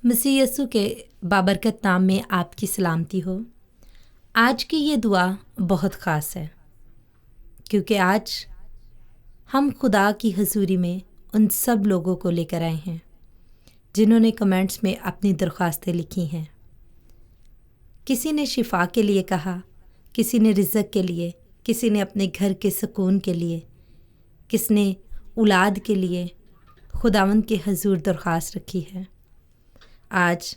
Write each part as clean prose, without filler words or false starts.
मसीह यस्सु के बाबरकत नाम में आपकी सलामती हो। आज की ये दुआ बहुत ख़ास है क्योंकि आज हम खुदा की हजूरी में उन सब लोगों को लेकर आए हैं जिन्होंने कमेंट्स में अपनी दरख्वास्तें लिखी हैं। किसी ने शिफा के लिए कहा, किसी ने रिज़्क़ के लिए, किसी ने अपने घर के सुकून के लिए, किसने औलाद के लिए खुदावंद के हजूर दरख्वास्त रखी है। आज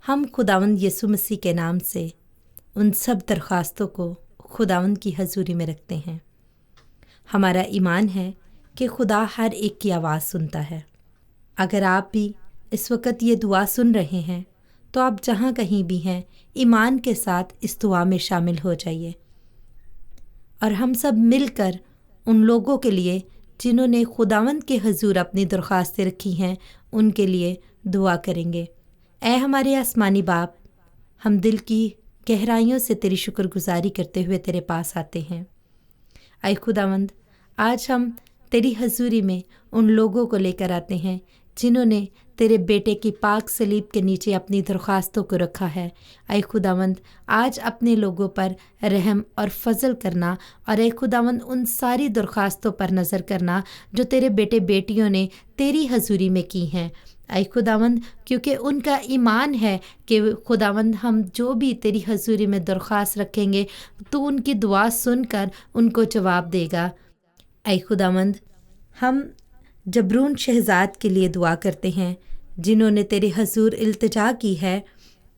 हम खुदावंद यीशु मसीह के नाम से उन सब दरख्वास्तों को खुदावंद की हजूरी में रखते हैं। हमारा ईमान है कि खुदा हर एक की आवाज़ सुनता है। अगर आप भी इस वक्त ये दुआ सुन रहे हैं तो आप जहाँ कहीं भी हैं ईमान के साथ इस दुआ में शामिल हो जाइए और हम सब मिलकर उन लोगों के लिए जिन्होंने खुदावंद के हजूर अपनी दरख्वास्तें रखी हैं उनके लिए दुआ करेंगे। ऐ हमारे आसमानी बाप, हम दिल की गहराइयों से तेरी शुक्रगुजारी करते हुए तेरे पास आते हैं। ऐ खुदावंद, आज हम तेरी हजूरी में उन लोगों को लेकर आते हैं जिन्होंने तेरे बेटे की पाक सलीब के नीचे अपनी दरख्वास्तों को रखा है। ऐ खुदावंद, आज अपने लोगों पर रहम और फजल करना और ऐ खुदावंद उन सारी दरख्वास्तों पर नज़र करना जो तेरे बेटे बेटियों ने तेरी हजूरी में की हैं। ऐ खुदावंद, क्योंकि उनका ईमान है कि खुदावंद हम जो भी तेरी हजूरी में दरख्वास्त रखेंगे तो उनकी दुआ सुनकर उनको जवाब देगा। ऐ खुदावंद, हम जबरून शहजाद के लिए दुआ करते हैं जिन्होंने तेरे हजूर इल्तिजा की है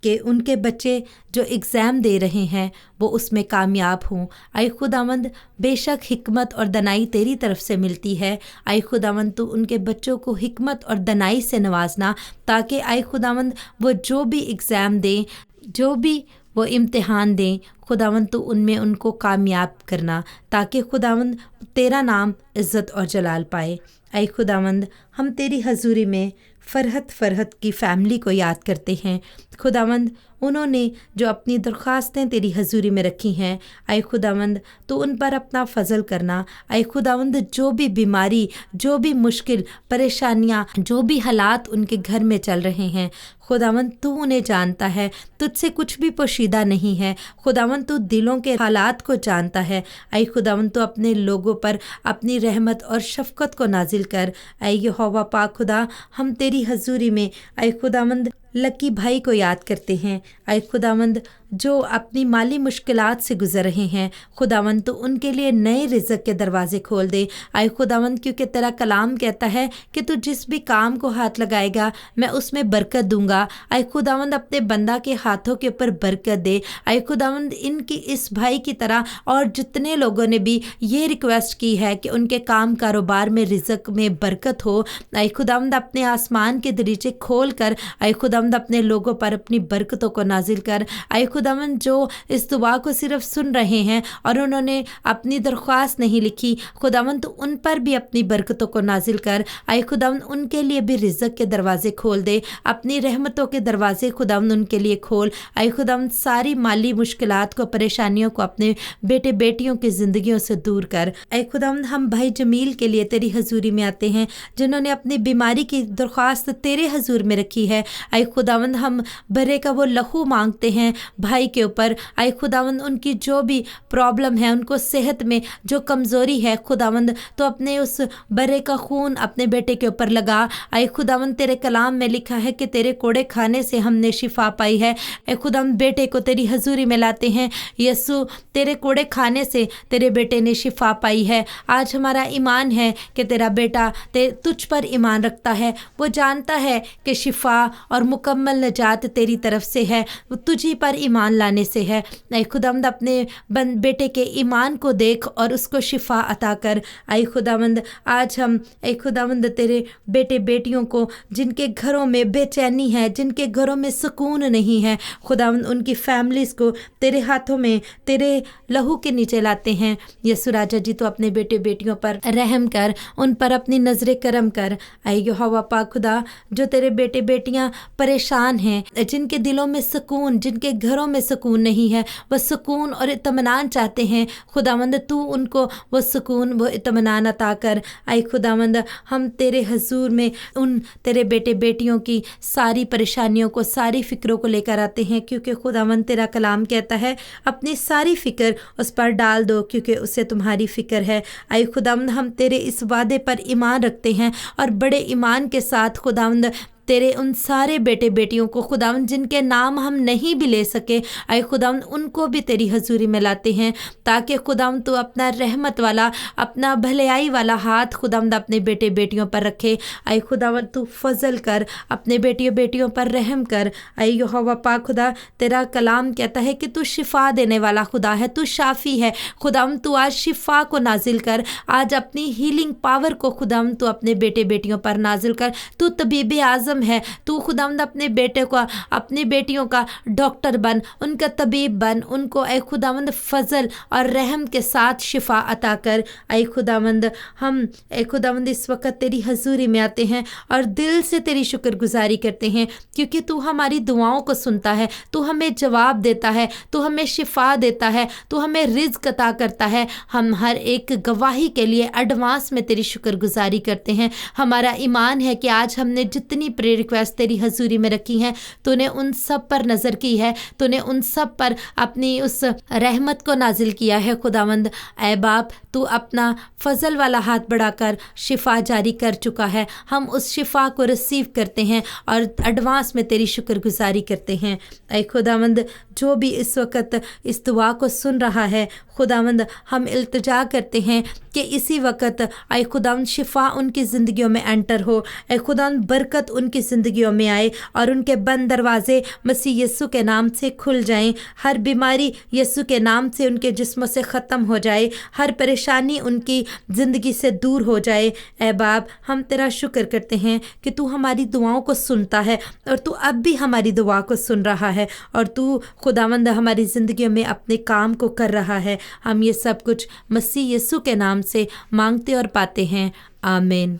कि उनके बच्चे जो एग्ज़ाम दे रहे हैं वो उसमें कामयाब हों। ऐ खुदावंद, बेशक हिकमत और दनाई तेरी तरफ से मिलती है। ऐ खुदावंद, तू उनके बच्चों को हिकमत और दनाई से नवाजना ताकि ऐ खुदावंद वो जो भी एग्ज़ाम दें, जो भी वो इम्तिहान दें, खुदावंद तो उनमें उनको कामयाब करना ताकि खुदावंद तेरा नाम इज़्ज़त और जलाल पाए। ऐ खुदावंद, हम तेरी हजूरी में फ़रहत की फ़ैमिली को याद करते हैं। खुदावंद, उन्होंने जो अपनी दरख्वास्तें तेरी हजूरी में रखी हैं, ऐ खुदावंद तो उन पर अपना फ़ज़ल करना। ऐ खुदावंद, जो भी बीमारी, जो भी मुश्किल परेशानियाँ, जो भी हालात उनके घर में चल रहे हैं, खुदावंद तू उन्हें जानता है, तुझसे कुछ भी पोशीदा नहीं है। खुदावंद तू दिलों के हालात को जानता है। ऐ खुदावंद तो अपने लोगों पर अपनी रहमत और शफ़क़त को नाजिल कर। ऐ यहोवा पाक खुदा, हम तेरी हजूरी में ऐ खुदावंद लकी भाई को याद करते हैं। ऐ खुदावंद, जो अपनी माली मुश्किलात से गुज़र रहे हैं, खुदावंद तो उनके लिए नए रिज़्क़ के दरवाज़े खोल दे। ऐ खुदावंद, क्योंकि तेरा कलाम कहता है कि तू जिस भी काम को हाथ लगाएगा मैं उसमें बरकत दूंगा। ऐ खुदावंद, अपने बंदा के हाथों के ऊपर बरकत दे। ऐ खुदावंद, इनकी इस भाई की तरह और जितने लोगों ने भी ये रिक्वेस्ट की है कि उनके काम कारोबार में रिज़्क़ में बरकत हो, ऐ खुदावंद अपने आसमान के दरीचे खोल कर ऐ खुदावंद अपने लोगों पर अपनी बरकतों को नाजिल कर। ऐ खुदावंद, जो इस दुआ को सिर्फ सुन रहे हैं और उन्होंने अपनी दरख्वास्त नहीं लिखी, खुदावंद उन पर भी अपनी बरकतों को नाजिल कर। ऐ खुदावंद, उनके लिए भी रिज़्क़ के दरवाज़े खोल दे, अपनी रहमतों के दरवाज़े खुदावंद उनके लिए खोल। ऐ खुदावंद, सारी माली मुश्किलात को, परेशानियों को अपने बेटे बेटियों की ज़िंदगियों से दूर कर। ऐ खुदावंद, हम भाई जमील के लिए तेरी हजूरी में आते हैं जिन्होंने अपनी बीमारी की दरख्वास्त तेरे हजूर में रखी है। ऐ खुदावंद, हम बरे का वो लहू मांगते हैं भाई के ऊपर। ऐ खुदावंद, उनकी जो भी प्रॉब्लम है, उनको सेहत में जो कमज़ोरी है, खुदावंद तो अपने उस बरे का खून अपने बेटे के ऊपर लगा। ऐ खुदावंद, तेरे कलाम में लिखा है कि तेरे कोड़े खाने से हमने शिफा पाई है। ऐ खुदावंद, बेटे को तेरी हजूरी में लाते हैं। यस्सु, तेरे कोड़े खाने से तेरे बेटे ने शिफा पाई है। आज हमारा ईमान है कि तेरा बेटा तुझ पर ईमान रखता है, वो जानता है कि शिफा और मुकम्मल नजात तेरी तरफ से है, वो तुझी पर ईमान लाने से है। ऐ खुदावंद, अपने बेटे के ईमान को देख और उसको शिफा अता कर। ऐ खुदावंद, आज हम ऐ खुदावंद तेरे बेटे बेटियों को जिनके घरों में बेचैनी है, जिनके घरों में सुकून नहीं है, खुदावंद उनकी फैमिलीज़ को तेरे हाथों में, तेरे लहू के नीचे लाते हैं। यस्सु राजा जी, तो अपने बेटे बेटियों पर रहम कर, उन पर अपनी नज़र करम कर। ऐ यहोवा पाक खुदा, जो तेरे बेटे बेटियां परेशान हैं, जिनके दिलों में सुकून, जिनके घरों گھروں میں سکون نہیں ہے، وہ سکون اور اطمینان چاہتے ہیں۔ خداوند تو ان کو وہ سکون، وہ اطمینان عطا کر۔ اے خداوند، ہم تیرے حضور میں ان تیرے بیٹے بیٹیوں کی ساری پریشانیوں کو، ساری فکروں کو لے کر آتے ہیں، کیونکہ خداوند تیرا کلام کہتا ہے اپنی ساری فکر اس پر ڈال دو کیونکہ اسے تمہاری فکر ہے۔ اے خداوند، ہم تیرے اس وعدے پر ایمان رکھتے ہیں اور بڑے ایمان کے ساتھ خداوند تیرے ان سارے بیٹے بیٹیوں کو خداوند جن کے نام ہم نہیں بھی لے سکے، اے خداوند ان کو بھی تیری حضوری میں لاتے ہیں، تاکہ خداوند تو اپنا رحمت والا، اپنا بھلائی والا ہاتھ خداوند اپنے بیٹے بیٹیوں پر رکھے۔ اے خداوند تو فضل کر، اپنے بیٹیوں بیٹیوں پر رحم کر۔ اے یہوہ پاک خدا، تیرا کلام کہتا ہے کہ تو شفا دینے والا خدا ہے، تو شافی ہے۔ خداوند تو آج شفا کو نازل کر، آج اپنی ہیلنگ پاور کو خداوند تو اپنے بیٹے بیٹیوں پر نازل کر۔ تو طبیب اعظم ہے، تو خداوند اپنے بیٹے کو، اپنی بیٹیوں کا ڈاکٹر بن، ان کا طبیب بن، ان کو اے خداوند فضل اور رحم کے ساتھ شفا عطا کر۔ اے خداوند، ہم اے خداوند اس وقت تیری حضوری میں آتے ہیں اور دل سے تیری شکر گزاری کرتے ہیں، کیونکہ تو ہماری دعاؤں کو سنتا ہے، تو ہمیں جواب دیتا ہے، تو ہمیں شفا دیتا ہے، تو ہمیں رزق عطا کرتا ہے۔ ہم ہر ایک گواہی کے لیے ایڈوانس میں تیری شکر گزاری کرتے ہیں۔ ہمارا ایمان ہے کہ آج ہم نے جتنی ریکویسٹ تیری حضوری میں رکھی ہیں، تو نے ان سب پر نظر کی ہے، تو نے ان سب پر اپنی اس رحمت کو نازل کیا ہے۔ خداوند اے باپ، تو اپنا فضل والا ہاتھ بڑھا کر شفا جاری کر چکا ہے، ہم اس شفا کو ریسیو کرتے ہیں اور ایڈوانس میں تیری شکر گزاری کرتے ہیں۔ اے خداوند، جو بھی اس وقت اس دعا کو سن رہا ہے، خداوند ہم التجا کرتے ہیں کہ اسی وقت اے خداوند شفا ان کی زندگیوں میں انٹر ہو، اے خداوند برکت ان کی زندگیوں میں آئے اور ان کے بند دروازے مسیح یسوع کے نام سے کھل جائیں، ہر بیماری یسوع کے نام سے ان کے جسموں سے ختم ہو جائے، ہر پریشانی ان کی زندگی سے دور ہو جائے۔ اے باپ، ہم تیرا شکر کرتے ہیں کہ تو ہماری دعاؤں کو سنتا ہے اور تو اب بھی ہماری دعا کو سن رہا ہے، اور تو خداوند ہماری زندگیوں میں اپنے کام کو کر رہا ہے۔ ہم یہ سب کچھ مسیح یسوع کے نام سے مانگتے اور پاتے ہیں، آمین۔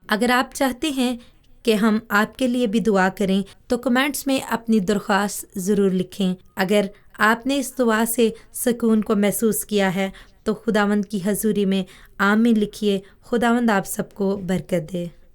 اگر آپ چاہتے ہیں کہ ہم آپ کے لیے بھی دعا کریں تو کمنٹس میں اپنی درخواست ضرور لکھیں۔ اگر آپ نے اس دعا سے سکون کو محسوس کیا ہے تو خداوند کی حضوری میں آمین لکھیے۔ خداوند آپ سب کو برکت دے۔